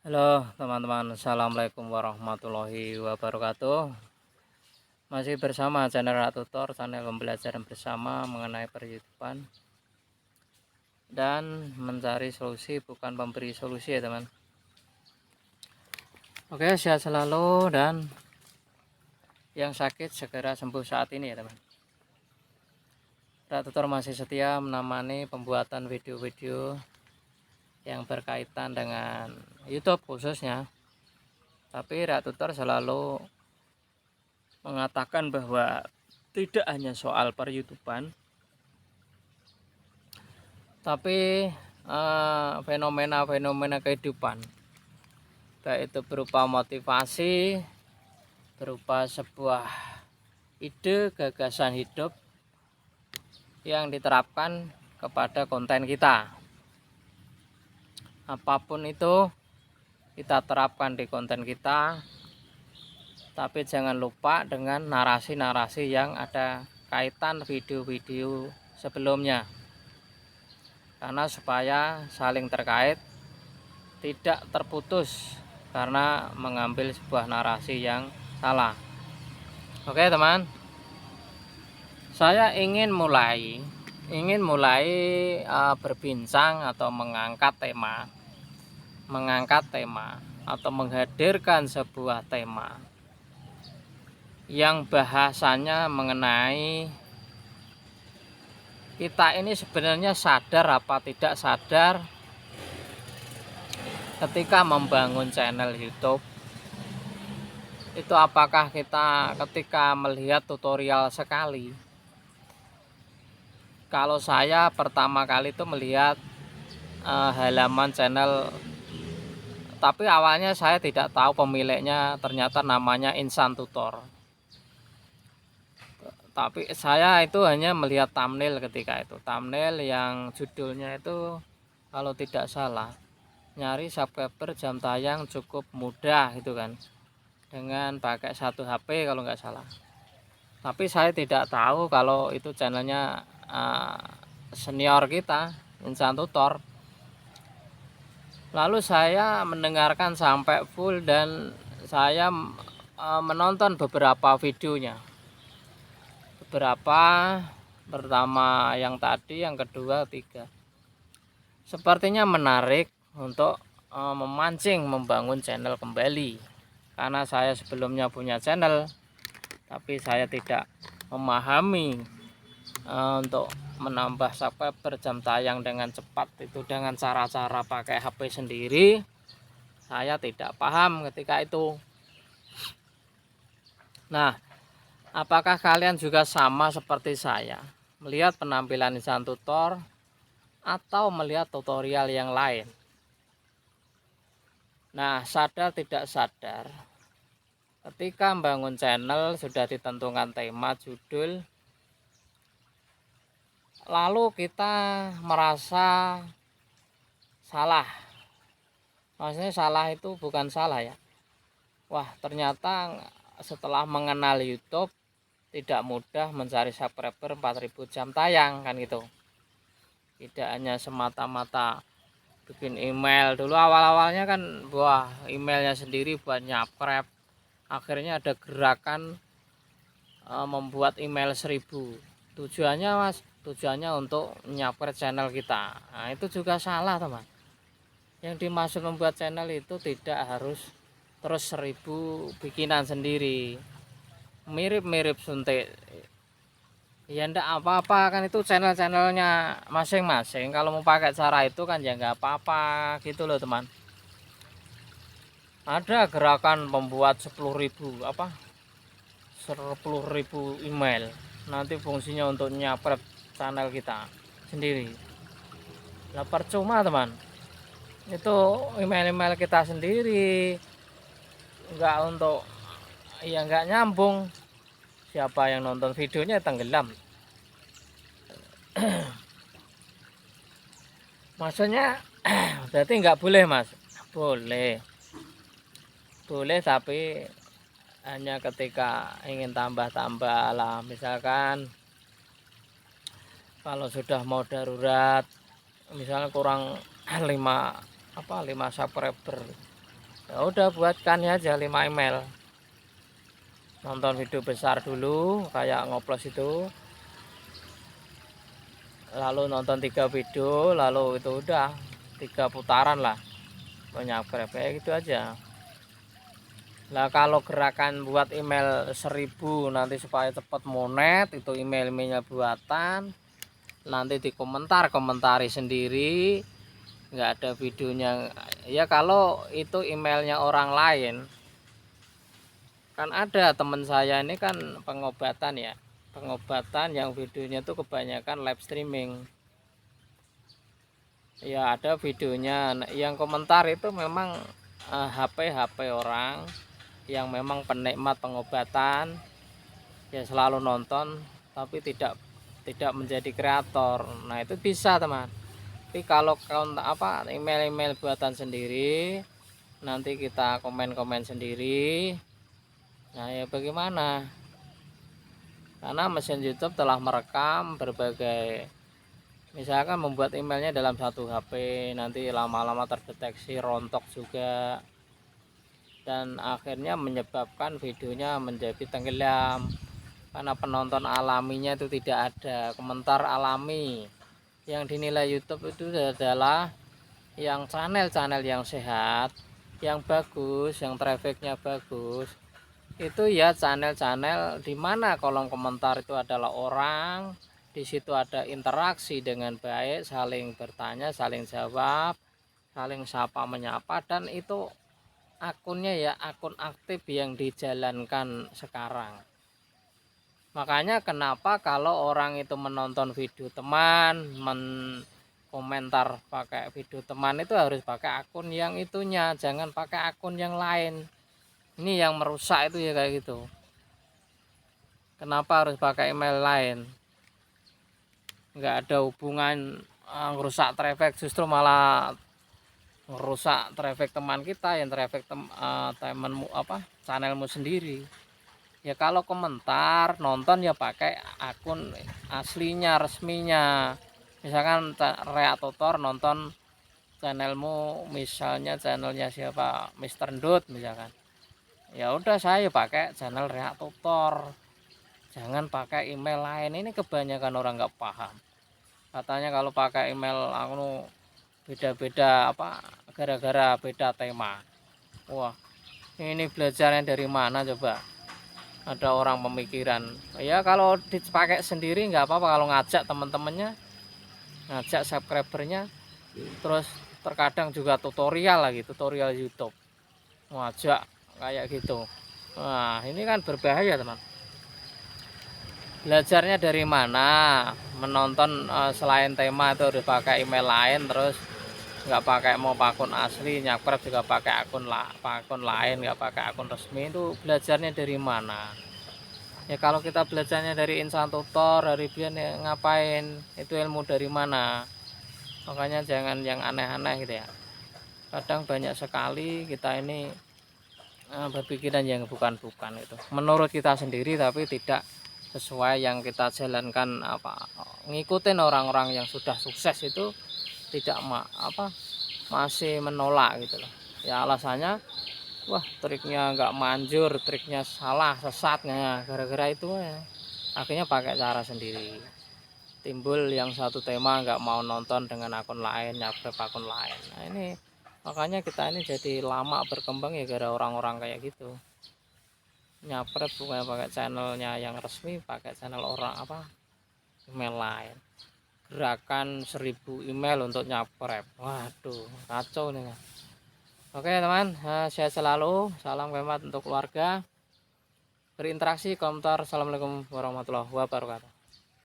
Halo teman-teman, assalamualaikum warahmatullahi wabarakatuh. Masih bersama channel Tutor, channel pembelajaran bersama mengenai per-YouTubean dan mencari solusi bukan pemberi solusi ya teman. Oke, sehat selalu dan yang sakit segera sembuh saat ini ya teman. Tutor masih setia menemani pembuatan video-video yang berkaitan dengan YouTube khususnya. Tapi Tutor selalu mengatakan bahwa tidak hanya soal per-YouTubean, tapi fenomena-fenomena kehidupan, baik itu berupa motivasi, berupa sebuah ide gagasan hidup yang diterapkan kepada konten kita. Apapun itu kita terapkan di konten kita, tapi jangan lupa dengan narasi-narasi yang ada kaitan video-video sebelumnya, karena supaya saling terkait, tidak terputus karena mengambil sebuah narasi yang salah. Oke teman, saya ingin mulai berbincang atau mengangkat tema atau menghadirkan sebuah tema yang bahasanya mengenai kita ini sebenarnya sadar apa tidak sadar ketika membangun channel YouTube itu. Apakah kita ketika melihat tutorial sekali? Kalau saya pertama kali itu melihat halaman channel, tapi awalnya saya tidak tahu pemiliknya, ternyata namanya Insan Tutor. Tapi saya itu hanya melihat thumbnail ketika itu, thumbnail yang judulnya itu kalau tidak salah, nyari subscriber jam tayang cukup mudah gitu kan, dengan pakai satu HP kalau nggak salah. Tapi saya tidak tahu kalau itu channelnya senior kita, Insan Tutor. Lalu saya mendengarkan sampai full dan saya menonton beberapa videonya. Pertama yang tadi, yang kedua, tiga. Sepertinya menarik untuk memancing membangun channel kembali. Karena saya sebelumnya punya channel, tapi saya tidak memahami untuk menambah subscriber jam tayang dengan cepat itu dengan cara-cara pakai HP sendiri. Saya tidak paham ketika itu. Nah, apakah kalian juga sama seperti saya, melihat penampilan Insan Tutor atau melihat tutorial yang lain? Nah, sadar tidak sadar, ketika membangun channel sudah ditentukan tema, judul, lalu kita merasa salah. Maksudnya salah itu bukan salah ya. Wah, ternyata setelah mengenal YouTube tidak mudah mencari subscriber 4000 jam tayang kan gitu. Tidak hanya semata-mata bikin email dulu, awal-awalnya kan wah, emailnya sendiri buat nyapkrep. Akhirnya ada gerakan membuat email 1000. Tujuannya mas, tujuannya untuk nyapkrep channel kita. Nah, itu juga salah teman. Yang dimaksud membuat channel itu tidak harus terus 1000 bikinan sendiri, mirip-mirip suntik ya ndak apa-apa kan, itu channel-channelnya masing-masing. Kalau mau pakai cara itu kan ya nggak apa-apa gitu loh teman. Ada gerakan membuat 10.000 email, nanti fungsinya untuk nyapret channel kita sendiri. Lah percuma teman, itu email-email kita sendiri, nggak untuk, ya nggak nyambung. Siapa yang nonton videonya tenggelam. Maksudnya berarti nggak boleh mas? Boleh, tapi hanya ketika ingin tambah-tambah lah. Misalkan kalau sudah mau darurat, misalnya kurang 5 subscriber, Ya udah buatkan aja 5 email. Nonton video besar dulu kayak ngoplos itu, lalu nonton 3 video, lalu itu udah 3 putaran lah banyak kayak gitu aja. Nah kalau gerakan buat email 1000 nanti supaya cepat monet, itu emailnya buatan, nanti komentari sendiri, nggak ada videonya. Ya kalau itu emailnya orang lain, kan ada teman saya ini kan pengobatan ya, pengobatan yang videonya tuh kebanyakan live streaming. Ya ada videonya. Nah, yang komentar itu memang HP orang yang memang penikmat pengobatan, ya selalu nonton tapi tidak menjadi kreator. Nah itu bisa teman. Tapi kalau email-email buatan sendiri, nanti kita komen-komen sendiri. Nah ya bagaimana, karena mesin YouTube telah merekam berbagai, misalkan membuat emailnya dalam satu HP, nanti lama-lama terdeteksi rontok juga, dan akhirnya menyebabkan videonya menjadi tenggelam karena penonton alaminya itu tidak ada. Komentar alami yang dinilai YouTube itu adalah yang channel-channel yang sehat, yang bagus, yang trafficnya bagus, itu ya channel-channel di mana kolom komentar itu adalah orang, di situ ada interaksi dengan baik, saling bertanya, saling jawab, saling sapa menyapa, dan itu akunnya ya akun aktif yang dijalankan sekarang. Makanya kenapa kalau orang itu menonton video teman, komentar pakai video teman, itu harus pakai akun yang itunya, jangan pakai akun yang lain. Ini yang merusak itu ya kayak gitu. Kenapa harus pakai email lain? Nggak ada hubungan ngerusak traffic, justru malah ngerusak traffic teman kita, yang traffic temanmu channelmu sendiri. Ya kalau komentar nonton ya pakai akun aslinya, resminya. Misalkan Rea Tutor nonton channelmu, misalnya channelnya siapa, Mister Ndut misalkan, ya udah saya pakai channel Rea Tutor, jangan pakai email lain. Ini kebanyakan orang nggak paham, katanya kalau pakai email aku beda-beda gara-gara beda tema. Wah ini belajarnya dari mana coba? Ada orang pemikiran ya kalau dipakai sendiri nggak apa-apa, kalau ngajak teman-temannya, ngajak subscribernya, terus terkadang juga tutorial lagi, tutorial YouTube ngajak kayak gitu. Nah ini kan berbahaya teman. Belajarnya dari mana? Menonton selain tema itu harus pakai email lain, terus nggak pakai mau akun asli, nyakprep juga pakai akun lain, nggak pakai akun resmi. Itu belajarnya dari mana? Ya kalau kita belajarnya dari insan tutor, dari Bian ya ngapain, itu ilmu dari mana? Makanya jangan yang aneh-aneh gitu ya. Kadang banyak sekali kita ini berpikiran yang bukan-bukan itu, menurut kita sendiri, tapi tidak sesuai yang kita jalankan. Ngikutin orang-orang yang sudah sukses itu tidak masih menolak gitu loh. Ya alasannya, wah triknya nggak manjur, triknya salah, sesatnya, gara-gara itu ya akhirnya pakai cara sendiri. Timbul yang satu tema nggak mau nonton dengan akun lain, nyabrek akun lain. Nah ini makanya kita ini jadi lama berkembang ya gara orang-orang kayak gitu, nyapret bukan pakai channelnya yang resmi, pakai channel orang email lain. Gerakan 1000 email untuk nyapret, waduh kacau nih. Oke teman, sehat selalu, salam hemat untuk keluarga, berinteraksi komentar. Assalamualaikum warahmatullahi wabarakatuh.